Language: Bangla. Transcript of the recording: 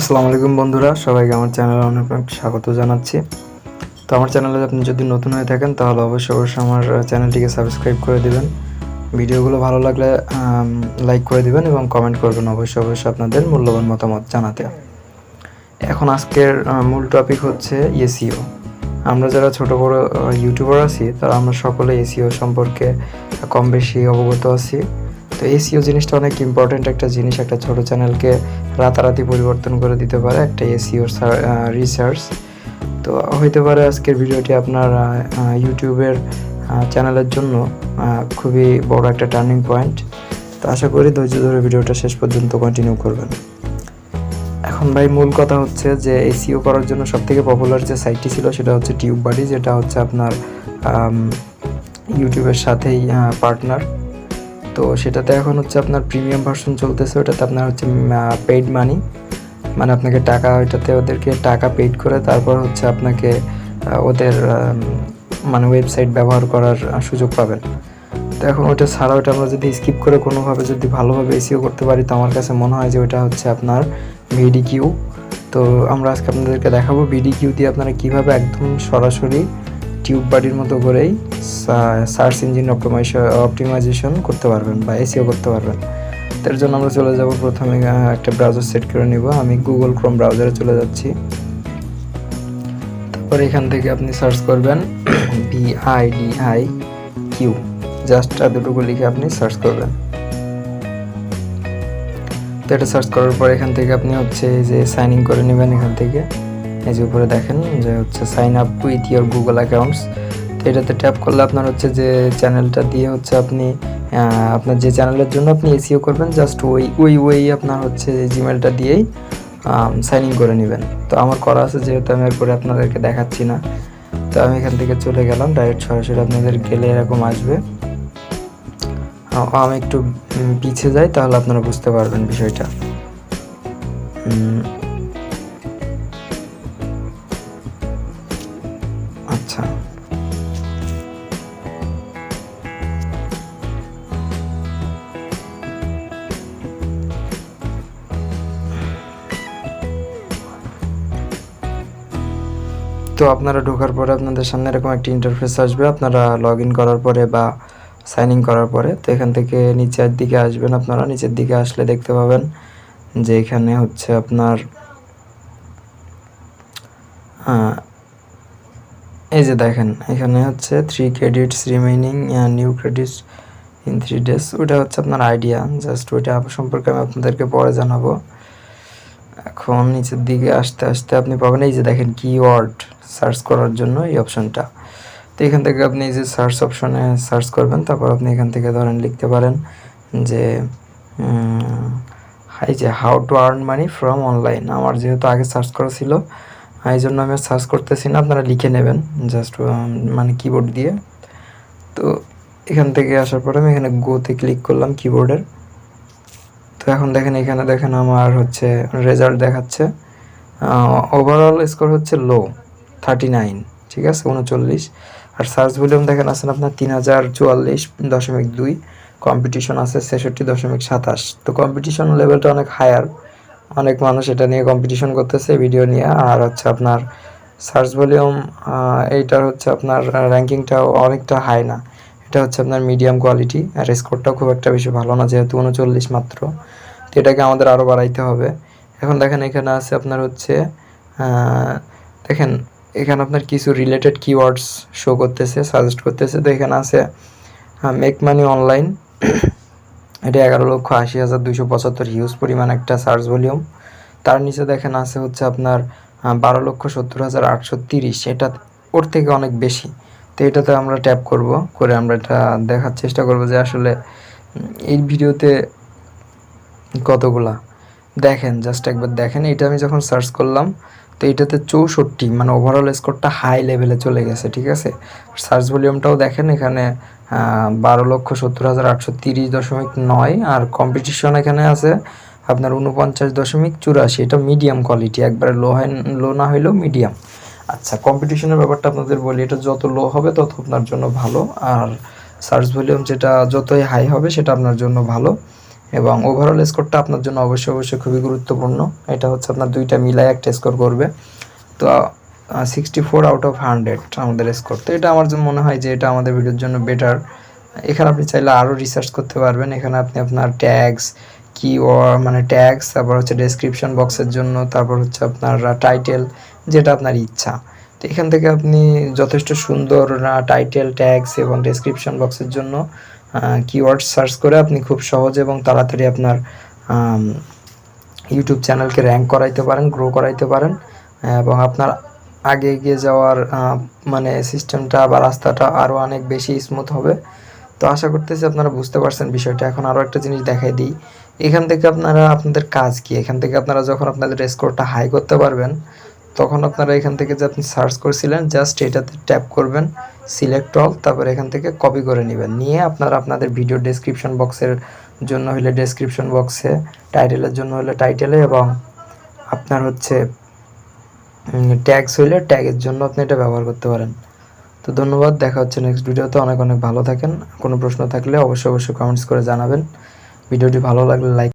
আসসালামু আলাইকুম বন্ধুরা, সবাইকে আমার চ্যানেলে অনেক অনেক স্বাগত জানাচ্ছি। তো আমার চ্যানেলে আপনি যদি নতুন হয়ে থাকেন তাহলে অবশ্যই আমার চ্যানেলটিকে সাবস্ক্রাইব করে দিবেন। ভিডিওগুলো ভালো লাগলে লাইক করে দিবেন এবং কমেন্ট করবেন অবশ্যই আপনাদের মূল্যবান মতামত জানাতে। এখন আজকের মূল টপিক হচ্ছে এসইও। আমরা যারা ছোট বড় ইউটিউবার আছি তারা আমরা সকলে এসইও সম্পর্কে কম বেশি অবগত আছি। তো এসইও জিনিসটা অনেক ইম্পর্ট্যান্ট একটা জিনিস, একটা ছোট চ্যানেলকে রাতারাতি পরিবর্তন করে দিতে পারে একটা এসইও রিসার্চ। তো হইতে পারে আজকের ভিডিওটি আপনার ইউটিউবের চ্যানেলের জন্য খুবই বড় একটা টার্নিং পয়েন্ট। তো আশা করি ধৈর্য ধরে ভিডিওটা শেষ পর্যন্ত কন্টিনিউ করবেন। এখন ভাই মূল কথা হচ্ছে যে এসইও করার জন্য সবথেকে পপুলার যে সাইটটি ছিল সেটা হচ্ছে টিউববাডি, যেটা হচ্ছে আপনার ইউটিউবের সাথেই পার্টনার। তো সেটাতে এখন হচ্ছে আপনার প্রিমিয়াম ভার্সন চলতেছে, ওটাতে আপনার হচ্ছে পেইড মানি, মানে আপনাকে টাকা, ওইটাতে ওদেরকে টাকা পেইড করে তারপর হচ্ছে আপনাকে ওদের মানে ওয়েবসাইট ব্যবহার করার সুযোগ পাবেন। তো এখন ওটা ছাড়া ওটা আমরা যদি স্কিপ করে কোনোভাবে যদি ভালোভাবে এসইও করতে পারি তো আমার কাছে মনে হয় যে ওটা হচ্ছে আপনার ভিডিকিউ। তো আমরা আজকে আপনাদেরকে দেখাবো ভিডিকিউ দিয়ে আপনারা কীভাবে একদম সরাসরি টিউববাডির মতো করেই সার্চ ইঞ্জিন অপটিমাইজেশন করতে পারবেন বা এসইও করতে পারবেন। তার জন্য আমরা চলে যাব, প্রথমে একটা ব্রাউজার সেট করে নিব। আমি গুগল ক্রোম ব্রাউজারে চলে যাচ্ছি। তারপর এখান থেকে আপনি সার্চ করবেন VIDIQ, জাস্ট এতটুকু লিখে আপনি সার্চ করবেন। তো এটা সার্চ করার পর এখান থেকে আপনি হচ্ছে যে সাইন ইন করে নেবেন। এখান থেকে এই যে উপরে দেখেন যে হচ্ছে sign up with your Google accounts. তো এটাতে ট্যাপ করলে আপনার হচ্ছে যে চ্যানেলটা দিয়ে হচ্ছে আপনি আপনার যে চ্যানেলের জন্য আপনি এসইও করবেন জাস্ট ওই আপনার হচ্ছে জিমেলটা দিয়েই সাইন ইন করে নেবেন। তো আমার করা আছে, যেহেতু আমি এরপরে আপনাদেরকে দেখাচ্ছি না। তো আমি এখান থেকে চলে গেলাম, ডাইরেক্ট সরাসরি আপনাদের গেলে এরকম আসবে। আমি একটু পিছিয়ে যাই তাহলে আপনারা বুঝতে পারবেন বিষয়টা। আচ্ছা, তো আপনারা ঢোকার পরে আপনাদের সামনে এরকম একটা ইন্টারফেস আসবে আপনারা লগ ইন করার পরে বা সাইন ইন করার পরে। তো এখান থেকে নিচের দিকে আসবেন, আপনারা নিচের দিকে আসলে দেখতে পাবেন যে এখানে হচ্ছে আপনার এই যে দেখেন এখানে হচ্ছে 3 credits remaining, new credits in 3 days। ওটা হচ্ছে আপনার আইডিয়া, জাস্ট ওইটা সম্পর্কে আমি আপনাদেরকে পরে জানাবো। এখন নিচের দিকে আসতে আসতে আপনি পাবেন এই যে দেখেন কিওয়ার্ড সার্চ করার জন্য এই অপশনটা। তো এখান থেকে আপনি এই যে সার্চ অপশনে সার্চ করবেন। তারপর আপনি এখান থেকে ধরেন লিখতে পারেন যে how to earn money from online. আমার যেহেতু আগে সার্চ করা ছিল এই জন্য আমি সার্চ করতেছি না, আপনারা লিখে নেবেন জাস্ট মানে কিবোর্ড দিয়ে। তো এখান থেকে আসার পরে আমি এখানে গোতে ক্লিক করলাম কিবোর্ডের। তো এখন দেখেন এখানে দেখেন আমার হচ্ছে রেজাল্ট দেখাচ্ছে। ওভারঅল স্কোর হচ্ছে লো 39, ঠিক আছে 39। আর সার্চ ভলিউম দেখেন আছেন আপনার 3044.2, কম্পিটিশন আছে 66.27। তো কম্পিটিশন লেভেলটা অনেক হায়ার, অনেক মানুষ এটা নিয়ে কম্পিটিশন করতেছে ভিডিও নিয়ে। আর হচ্ছে আপনার সার্চ ভলিউম এইটার হচ্ছে আপনার র্যাঙ্কিংটাও অনেকটা হাই না, এটা হচ্ছে আপনার মিডিয়াম কোয়ালিটি। আর স্কোরটাও খুব একটা বেশি ভালো না, যেহেতু 39 মাত্র। তো এটাকে আমাদের আরও বাড়াইতে হবে। এখন দেখেন এখানে আছে আপনার হচ্ছে দেখেন এখানে আপনার কিছু রিলেটেড কিওয়ার্ডস শো করতেছে, সাজেস্ট করতেছে। তো এখানে আছে মেক মানি অনলাইন, এটা 11,80,275 হিউজ পরিমাণ একটা সার্চ ভলিউম। তার নিচে দেখেন আছে হচ্ছে আপনার 12,70,830, এটা ওর থেকে অনেক বেশি। তো এটাতে আমরা ট্যাপ করব, করে আমরা এটা দেখার চেষ্টা করব যে আসলে এই ভিডিওতে কতগুলা। দেখেন জাস্ট একবার দেখেন, এটা আমি যখন সার্চ করলাম তো এটাতে 64, মানে ওভারঅল স্কোরটা হাই লেভেলে চলে গেছে, ঠিক আছে। সার্চ ভলিউমটাও দেখেন এখানে 12,70,830.9। আর কম্পিটিশন এখানে আছে আপনার 49.84, এটা মিডিয়াম কোয়ালিটি, একবারে লো না হইলেও মিডিয়াম। আচ্ছা, কম্পিটিশনের ব্যাপারটা আপনাদের বলি, এটা যত লো হবে তত আপনার জন্য ভালো, আর সার্চ ভলিউম যেটা যতই হাই হবে সেটা আপনার জন্য ভালো। এবং ওভারঅল স্কোরটা আপনার জন্য অবশ্যই খুবই গুরুত্বপূর্ণ। এটা হচ্ছে আপনার দুইটা মিলায় একটা স্কোর করবে। তো 64 আউট অফ 100 আমাদের স্কোর। তো এটা আমার মনে হয় যে এটা আমাদের ভিডিওর জন্য বেটার। এখানে আপনি চাইলে আরও রিসার্চ করতে পারবেন। এখানে আপনি আপনার ট্যাগস, কিওয়ার্ড মানে ট্যাগস, তারপর হচ্ছে ডেসক্রিপশন বক্সের জন্য, তারপর হচ্ছে আপনার টাইটেল, যেটা আপনার ইচ্ছা। তো এখান থেকে আপনি যথেষ্ট সুন্দর টাইটেল, ট্যাগস এবং ডেসক্রিপশন বক্সের জন্য কিওয়ার্ড সার্চ করে আপনি খুব সহজে এবং তাড়াতাড়ি আপনার ইউটিউব চ্যানেলকে র্যাঙ্ক করাইতে পারেন, গ্রো করাইতে পারেন এবং আপনার আগে এগিয়ে যাওয়ার মানে সিস্টেমটা বা রাস্তাটা আরও অনেক বেশি স্মুথ হবে। তো আশা করতেছি আপনারা বুঝতে পারছেন বিষয়টা। এখন আরও একটা জিনিস দেখাই দিই। এখান থেকে আপনাদের কাজ কি? এখান থেকে আপনারা যখন আপনাদের স্কোরটা হাই করতে পারবেন, তখন আপনারা এখান থেকে যে আপনি সার্চ করছিলেন জাস্ট এটাতে ট্যাপ করবেন, সিলেক্ট অল, তারপর এখান থেকে কপি করে নেবেন। নিয়ে আপনারা আপনাদের ভিডিও ডেসক্রিপশন বক্সের জন্য হলে ডেসক্রিপশন বক্সে, টাইটেলের জন্য হলে টাইটেলে এবং আপনার হচ্ছে ট্যাগস হইলে ট্যাগের জন্য আপনি এটা ব্যবহার করতে পারেন। তো ধন্যবাদ, দেখা হচ্ছে নেক্সট ভিডিওতে। অনেক ভালো থাকেন। কোনো প্রশ্ন থাকলে অবশ্যই কমেন্টস করে জানাবেন। ভিডিওটি ভালো লাগলে লাইক